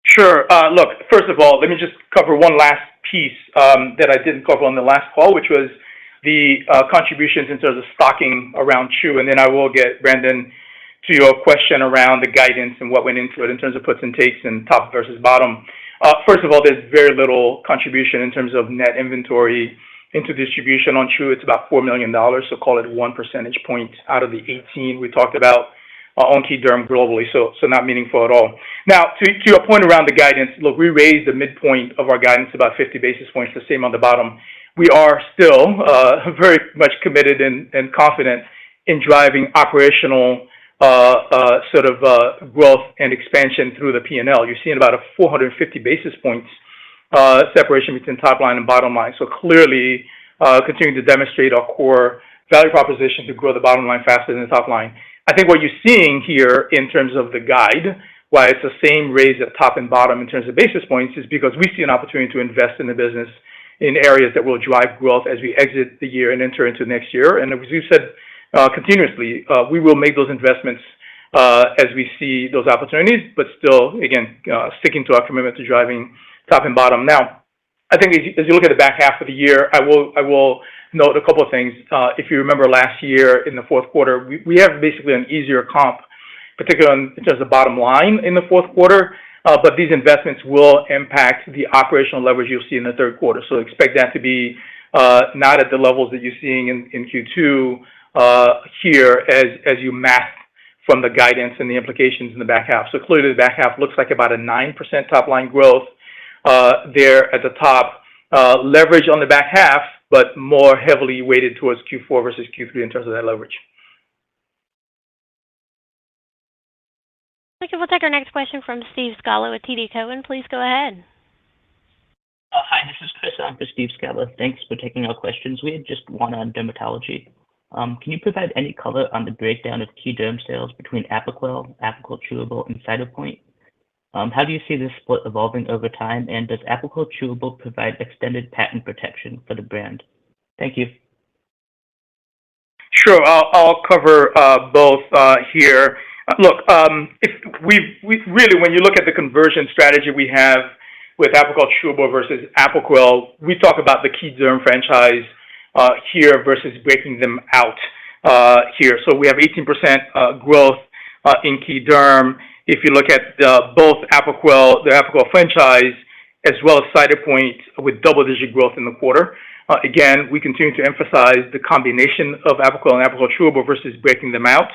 Sure. Look, first of all, let me just cover one last piece that I didn't cover on the last call, which was the contributions in terms of stocking around Chew, and then I will get, Brandon, to your question around the guidance and what went into it in terms of puts and takes and top versus bottom. First of all, there's very little contribution in terms of net inventory into distribution on Chew. It's about $4 million, so call it 1 percentage point out of the 18 we talked about on key derm globally, so not meaningful at all. Now, to your point around the guidance, look, we raised the midpoint of our guidance about 50 basis points, the same on the bottom. We are still very much committed and confident in driving operational growth and expansion through the P&L. You're seeing about a 450 basis points separation between top line and bottom line. So clearly, continuing to demonstrate our core value proposition to grow the bottom line faster than the top line. I think what you're seeing here in terms of the guide, why it's the same raise at top and bottom in terms of basis points, is because we see an opportunity to invest in the business in areas that will drive growth as we exit the year and enter into next year. And as we've said continuously, we will make those investments as we see those opportunities, but still, again, sticking to our commitment to driving top and bottom. Now, I think as you look at the back half of the year, I will note a couple of things. If you remember last year in the fourth quarter, we have basically an easier comp, particularly in terms of bottom line in the fourth quarter, but these investments will impact the operational leverage you'll see in the third quarter. So expect that to be not at the levels that you're seeing in Q2 here as you math from the guidance and the implications in the back half. So clearly the back half looks like about a 9% top line growth there at the top. Leverage on the back half, but more heavily weighted towards Q4 versus Q3 in terms of that leverage. Okay, we'll take our next question from Steve Scala with TD Cowen. Please go ahead. Hi, this is Chris on for Steve Scala. Thanks for taking our questions. We had just one on dermatology. Can you provide any color on the breakdown of key derm sales between Apoquel, Apoquel Chewable, and Cytopoint? How do you see this split evolving over time, and does Apoquel Chewable provide extended patent protection for the brand? Thank you. Sure, I'll cover both here. Look, really, when you look at the conversion strategy we have with Apoquel Chewable versus Apoquel, we talk about the key derm franchise here versus breaking them out here. So we have 18% growth in key derm. If you look at both Apoquel, the Apoquel franchise, as well as Cytopoint with double-digit growth in the quarter. Again, we continue to emphasize the combination of Apoquel and Apoquel Chewable versus breaking them out,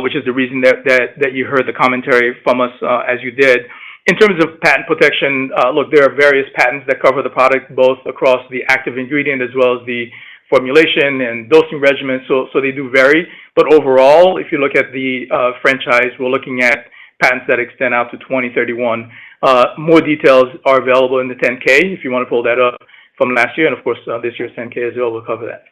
which is the reason that you heard the commentary from us as you did. In terms of patent protection, look, there are various patents that cover the product, both across the active ingredient as well as the formulation and dosing regimen, so they do vary. But overall, if you look at the franchise, we're looking at patents that extend out to 2031. More details are available in the 10K if you want to pull that up from last year, and of course, this year's 10K as well will cover that.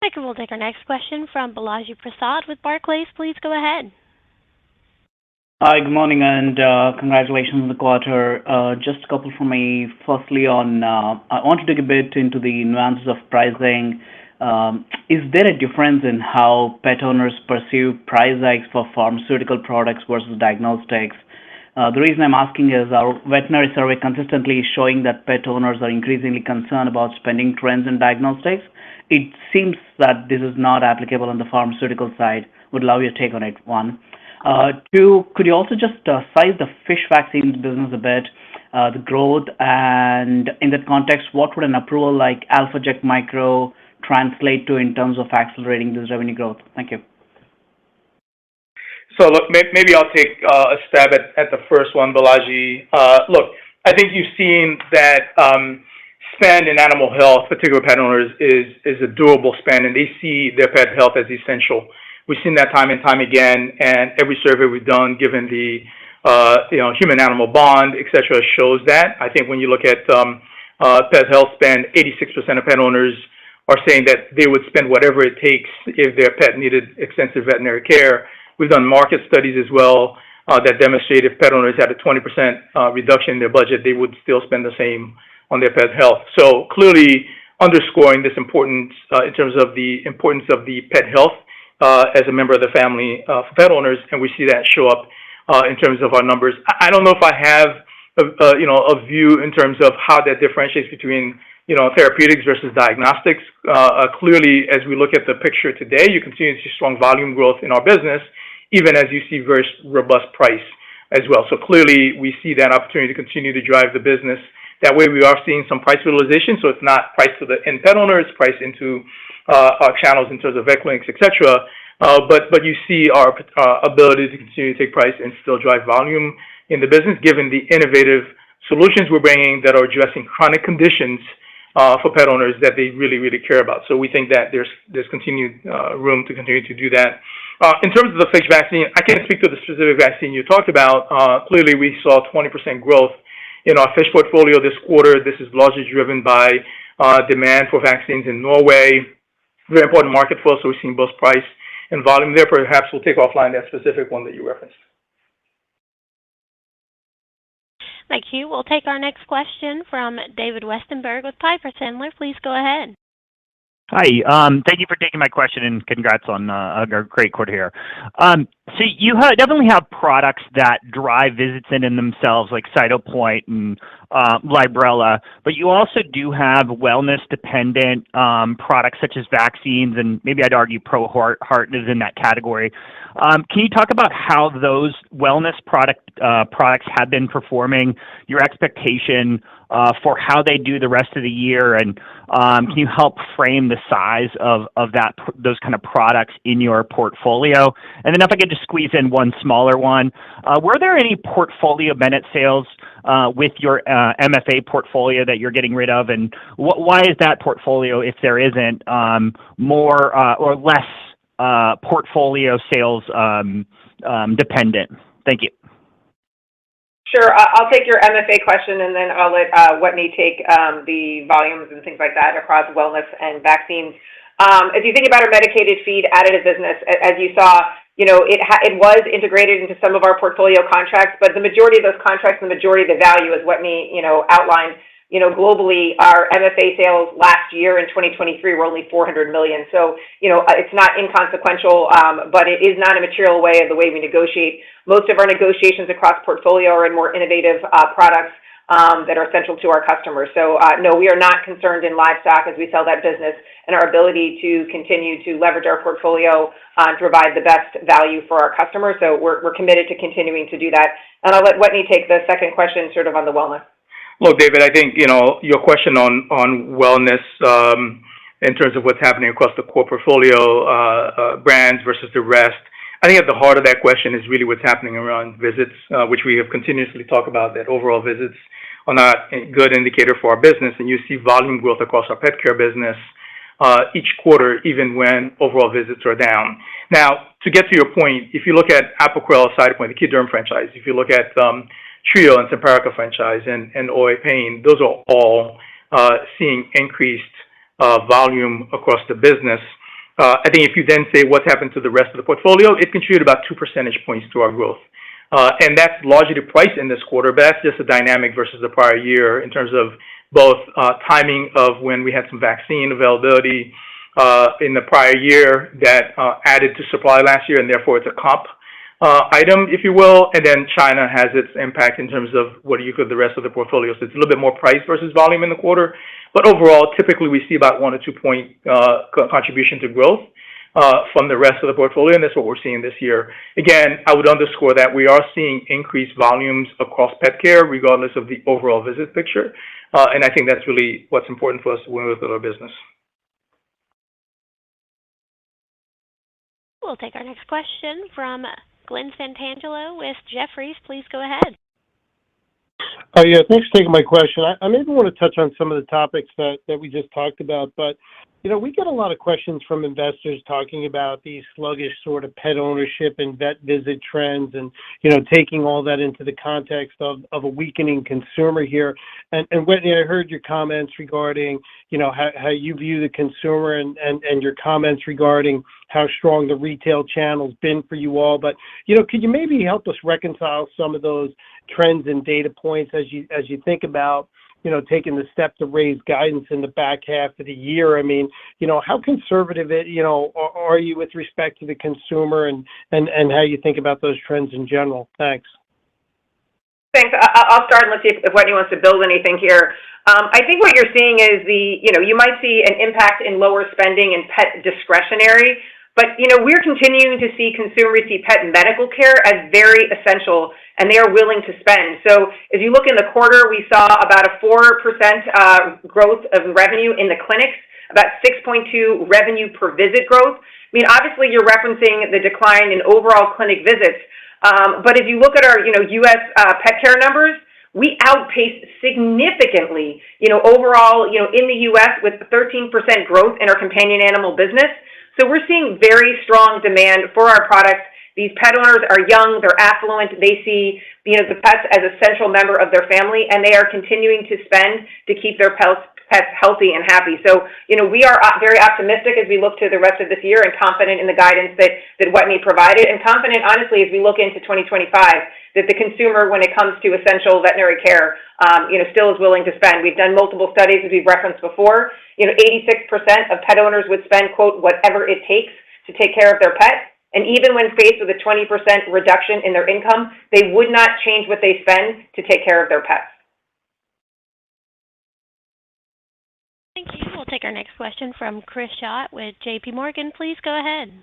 Thank you. We'll take our next question from Balaji Prasad with Barclays. Please go ahead. Hi, good morning, and congratulations on the quarter. Just a couple from me. Firstly, I want to dig a bit into the nuances of pricing. Is there a difference in how pet owners perceive price hikes for pharmaceutical products versus diagnostics? The reason I'm asking is our veterinary survey consistently is showing that pet owners are increasingly concerned about spending trends in diagnostics. It seems that this is not applicable on the pharmaceutical side. Would love your take on it, one. Two, could you also just size the fish vaccines business a bit, the growth, and in that context, what would an approval like AlphaJect Micro translate to in terms of accelerating this revenue growth? Thank you. So look, maybe I'll take a stab at the first one, Balaji. Look, I think you've seen that spend in animal health, particularly pet owners, is a durable spend, and they see their pet health as essential. We've seen that time and time again, and every survey we've done, given the human-animal bond, et cetera, shows that. I think when you look at pet health spend, 86% of pet owners are saying that they would spend whatever it takes if their pet needed extensive veterinary care. We've done market studies as well that demonstrate if pet owners had a 20% reduction in their budget, they would still spend the same on their pet health. So clearly underscoring this importance in terms of the importance of the pet health as a member of the family for pet owners, and we see that show up in terms of our numbers. I don't know if I have a view in terms of how that differentiates between therapeutics versus diagnostics. Clearly, as we look at the picture today, you continue to see strong volume growth in our business, even as you see very robust price as well. So clearly, we see that opportunity to continue to drive the business. That way, we are seeing some price realization, so it's not priced to the end pet owner, it's priced into our channels in terms of vet clinics, et cetera. But you see our ability to continue to take price and still drive volume in the business, given the innovative solutions we're bringing that are addressing chronic conditions for pet owners that they really, really care about. So we think that there's continued room to continue to do that. In terms of the fish vaccine, I can't speak to the specific vaccine you talked about. Clearly, we saw 20% growth in our fish portfolio this quarter. This is largely driven by demand for vaccines in Norway. Very important market for us, so we're seeing both price and volume there. Perhaps we'll take offline that specific one that you referenced. Thank you. We'll take our next question from David Westenberg with Piper Sandler. Please go ahead. Hi. Thank you for taking my question, and congrats on a great quarter here. So you definitely have products that drive visits in themselves, like Cytopoint and Librela, but you also do have wellness-dependent products such as vaccines, and maybe I'd argue ProHeart is in that category. Can you talk about how those wellness products have been performing, your expectation for how they do the rest of the year, and can you help frame the size of those kind of products in your portfolio? And then if I could just squeeze in one smaller one, were there any portfolio Bennett sales with your MFA portfolio that you're getting rid of, and why is that portfolio, if there isn't, more or less portfolio sales dependent? Thank you. Sure. I'll take your MFA question, and then I'll let Wetteny take the volumes and things like that across wellness and vaccines. If you think about our medicated feed additive business, as you saw, it was integrated into some of our portfolio contracts, but the majority of those contracts, the majority of the value, as Wetteny outlined, globally, our MFA sales last year in 2023 were only $400 million. So, it's not inconsequential, but it is not a material way of the way we negotiate. Most of our negotiations across portfolio are in more innovative products that are central to our customers. So, no, we are not concerned in livestock as we sell that business and our ability to continue to leverage our portfolio to provide the best value for our customers. So we're committed to continuing to do that. And I'll let Wetteny take the second question sort of on the wellness. Look, David, I think, your question on wellness in terms of what's happening across the core portfolio brands versus the rest, I think at the heart of that question is really what's happening around visits, which we have continuously talked about, that overall visits are not a good indicator for our business, and you see volume growth across our pet care business each quarter, even when overall visits are down. Now, to get to your point, if you look at Apoquel, Cytopoint, the key derm franchise, if you look at Trio and Simparica franchise and OA pain, those are all seeing increased volume across the business. I think if you then say what's happened to the rest of the portfolio, it contributed about 2 percentage points to our growth. And that's largely the price in this quarter, but that's just a dynamic versus the prior year in terms of both timing of when we had some vaccine availability in the prior year that added to supply last year, and therefore it's a comp item, if you will, and then China has its impact in terms of what do you call the rest of the portfolio. So it's a little bit more price versus volume in the quarter, but overall, typically we see about 1 or 2 point contribution to growth from the rest of the portfolio, and that's what we're seeing this year. Again, I would underscore that we are seeing increased volumes across pet care, regardless of the overall visit picture, and I think that's really what's important for us when we look at our business. We'll take our next question from Glenn Santangelo with Jefferies. Please go ahead. Oh, yeah, thanks for taking my question. I maybe want to touch on some of the topics that we just talked about, but, you know, we get a lot of questions from investors talking about these sluggish sort of pet ownership and vet visit trends and, you know, taking all that into the context of a weakening consumer here. And Whitney, I heard your comments regarding, you know, how you view the consumer and your comments regarding how strong the retail channel's been for you all. But, you know, could you maybe help us reconcile some of those trends and data points as you think about, you know, taking the step to raise guidance in the back half of the year? I mean, you know, how conservative are you with respect to the consumer and how you think about those trends in general? Thanks. Thanks. I'll start and let's see if Whitney wants to build anything here. I think what you're seeing is you might see an impact in lower spending in pet discretionary, but, you know, we're continuing to see consumers see pet medical care as very essential, and they are willing to spend. So if you look in the quarter, we saw about a 4% growth of revenue in the clinics, about 6.2 revenue per visit growth. I mean, obviously, you're referencing the decline in overall clinic visits, but if you look at our, U.S. Pet care numbers, we outpaced significantly, overall, in the U.S. with 13% growth in our companion animal business. So we're seeing very strong demand for our products. These pet owners are young, they're affluent, they see, the pets as a central member of their family, and they are continuing to spend to keep their pets healthy and happy. So, we are very optimistic as we look to the rest of this year and confident in the guidance that Whitney provided, and confident, honestly, as we look into 2025, that the consumer, when it comes to essential veterinary care, still is willing to spend. We've done multiple studies, as we've referenced before. 86% of pet owners would spend, quote, whatever it takes to take care of their pet. And even when faced with a 20% reduction in their income, they would not change what they spend to take care of their pets. Thank you. We'll take our next question from Chris Schott with J.P. Morgan. Please go ahead.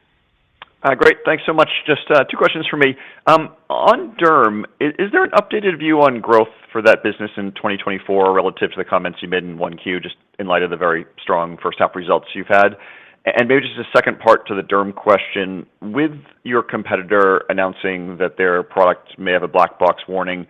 Great. Thanks so much. Just two questions for me. On Derm, is there an updated view on growth for that business in 2024 relative to the comments you made in 1Q, just in light of the very strong first half results you've had? And maybe just a second part to the Derm question. With your competitor announcing that their product may have a black box warning,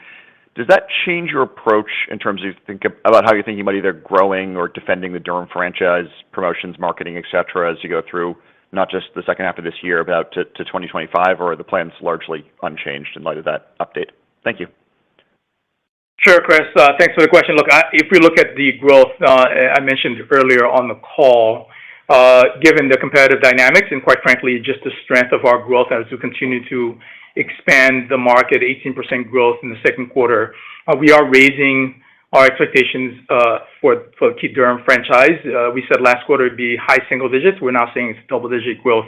does that change your approach in terms of about how you're thinking about either growing or defending the Derm franchise, promotions, marketing, et cetera, as you go through not just the second half of this year, but out to 2025, or are the plans largely unchanged in light of that update? Thank you. Sure, Chris. Thanks for the question. Look, if we look at the growth I mentioned earlier on the call, given the competitive dynamics and quite frankly, just the strength of our growth as we continue to expand the market, 18% growth in the second quarter, we are raising our expectations for key Derm franchise. We said last quarter it'd be high single digits. We're now saying it's double-digit growth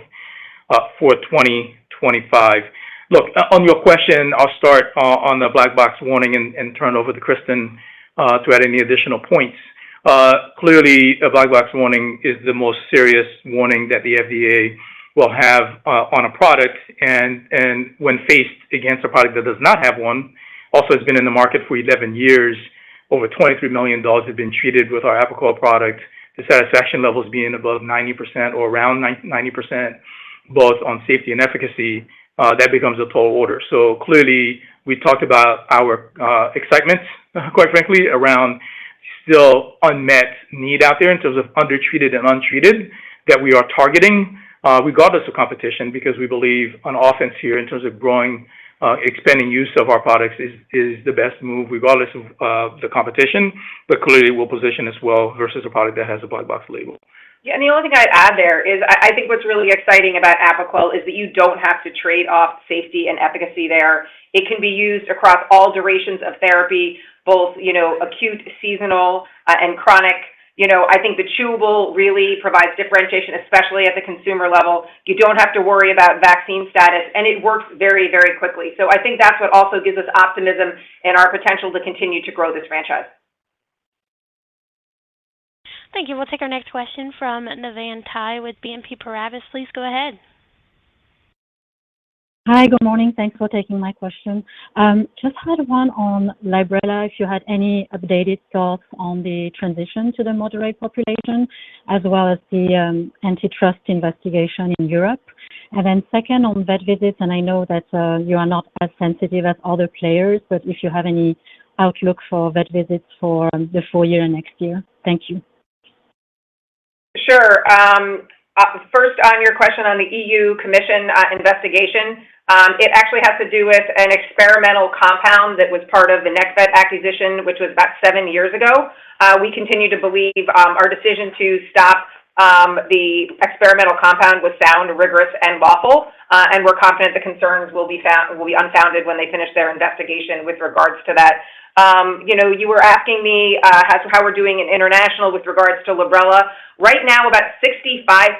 for 2025. Look, on your question, I'll start on the black box warning and turn it over to Kristen to add any additional points. Clearly, a black box warning is the most serious warning that the FDA will have on a product, and when faced against a product that does not have one, also has been in the market for 11 years, over $23 million have been treated with our Apoquel product, the satisfaction levels being above 90% or around 90%, both on safety and efficacy, that becomes a tall order. So clearly, we talked about our excitement, quite frankly, around still unmet need out there in terms of undertreated and untreated that we are targeting, regardless of competition, because we believe on offense here in terms of growing, expanding use of our products is the best move regardless of the competition, but clearly will position as well versus a product that has a black box label. Yeah, and the only thing I'd add there is I think what's really exciting about Apoquel is that you don't have to trade off safety and efficacy there. It can be used across all durations of therapy, both, acute, seasonal, and chronic. I think the chewable really provides differentiation, especially at the consumer level. You don't have to worry about vaccine status, and it works very, very quickly. So I think that's what also gives us optimism in our potential to continue to grow this franchise. Thank you. We'll take our next question from Navann Ty with BNP Paribas. Please go ahead. Hi, good morning. Thanks for taking my question. Just had one on Librela, if you had any updated thoughts on the transition to the moderate population, as well as the antitrust investigation in Europe. And then second, on vet visits, and I know that you are not as sensitive as other players, but if you have any outlook for vet visits for the full year next year. Thank you. Sure. First, on your question on the EU Commission investigation, it actually has to do with an experimental compound that was part of the NextVet acquisition, which was about 7 years ago. We continue to believe our decision to stop the experimental compound was sound, rigorous, and lawful, and we're confident the concerns will be unfounded when they finish their investigation with regards to that. You were asking me how we're doing in international with regards to Librela. Right now, about 65%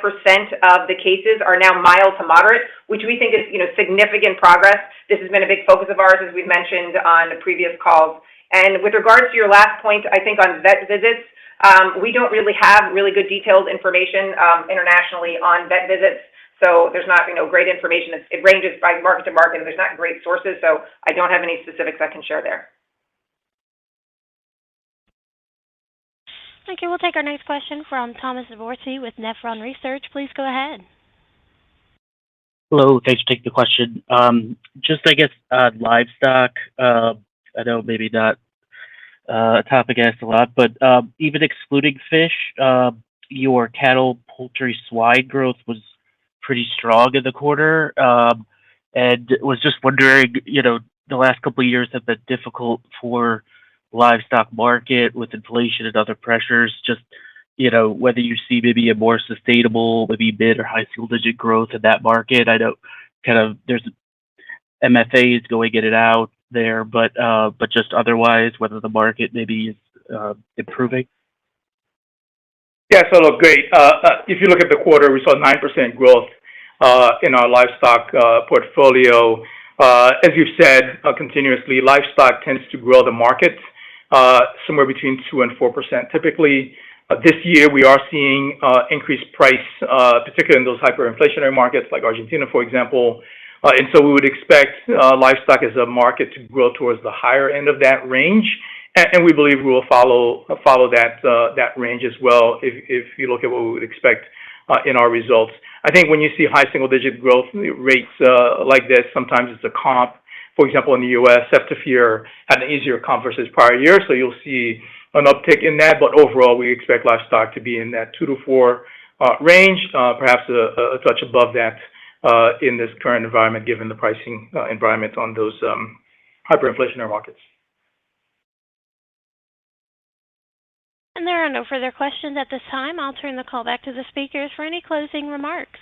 of the cases are now mild to moderate, which we think is, significant progress. This has been a big focus of ours, as we've mentioned on the previous calls. And with regards to your last point, I think on vet visits, we don't really have really good detailed information internationally on vet visits. So there's not, great information. It ranges by market to market, and there's not great sources. So I don't have any specifics I can share there. Thank you. We'll take our next question from Thomas Dvorsky with Nephron Research. Please go ahead. Hello. Thanks for taking the question. Livestock. I know maybe not a topic asked a lot, but even excluding fish, your cattle, poultry, swine growth was pretty strong in the quarter. And was just wondering, the last couple of years have been difficult for livestock market with inflation and other pressures, just, whether you see maybe a more sustainable, maybe mid or high single digit growth in that market. I know there's MFAs going in and out there, but just otherwise, whether the market maybe is improving. Yeah, so look, great. If you look at the quarter, we saw 9% growth in our livestock portfolio. As you've said continuously, livestock tends to grow the market somewhere between 2 and 4% typically. This year, we are seeing increased price, particularly in those hyperinflationary markets like Argentina, for example. And so we would expect livestock as a market to grow towards the higher end of that range. And we believe we will follow that range as well if you look at what we would expect in our results. I think when you see high single-digit growth rates like this, sometimes it's a comp. For example, in the U.S., Ceftiofur had an easier comp versus prior year, so you'll see an uptick in that. But overall, we expect livestock to be in that 2 to 4 range, perhaps a touch above that in this current environment, given the pricing environment on those hyperinflationary markets. And there are no further questions at this time. I'll turn the call back to the speakers for any closing remarks.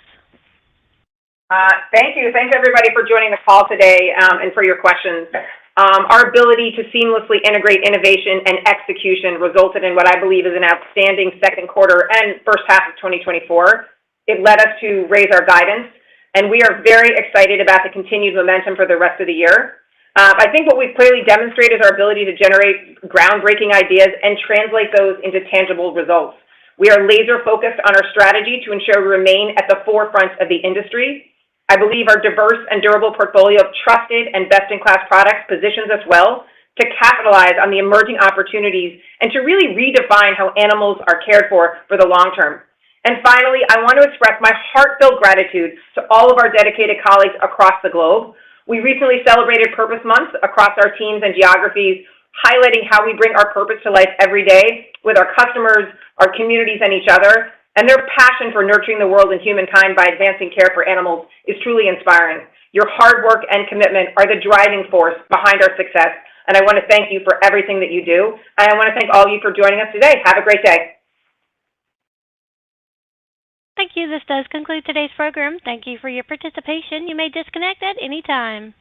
Thank you. Thanks, everybody, for joining the call today and for your questions. Our ability to seamlessly integrate innovation and execution resulted in what I believe is an outstanding second quarter and first half of 2024. It led us to raise our guidance, and we are very excited about the continued momentum for the rest of the year. I think what we've clearly demonstrated is our ability to generate groundbreaking ideas and translate those into tangible results. We are laser-focused on our strategy to ensure we remain at the forefront of the industry. I believe our diverse and durable portfolio of trusted and best-in-class products positions us well to capitalize on the emerging opportunities and to really redefine how animals are cared for the long term. And finally, I want to express my heartfelt gratitude to all of our dedicated colleagues across the globe. We recently celebrated Purpose Month across our teams and geographies, highlighting how we bring our purpose to life every day with our customers, our communities, and each other. And their passion for nurturing the world and humankind by advancing care for animals is truly inspiring. Your hard work and commitment are the driving force behind our success, and I want to thank you for everything that you do. And I want to thank all of you for joining us today. Have a great day. Thank you. This does conclude today's program. Thank you for your participation. You may disconnect at any time.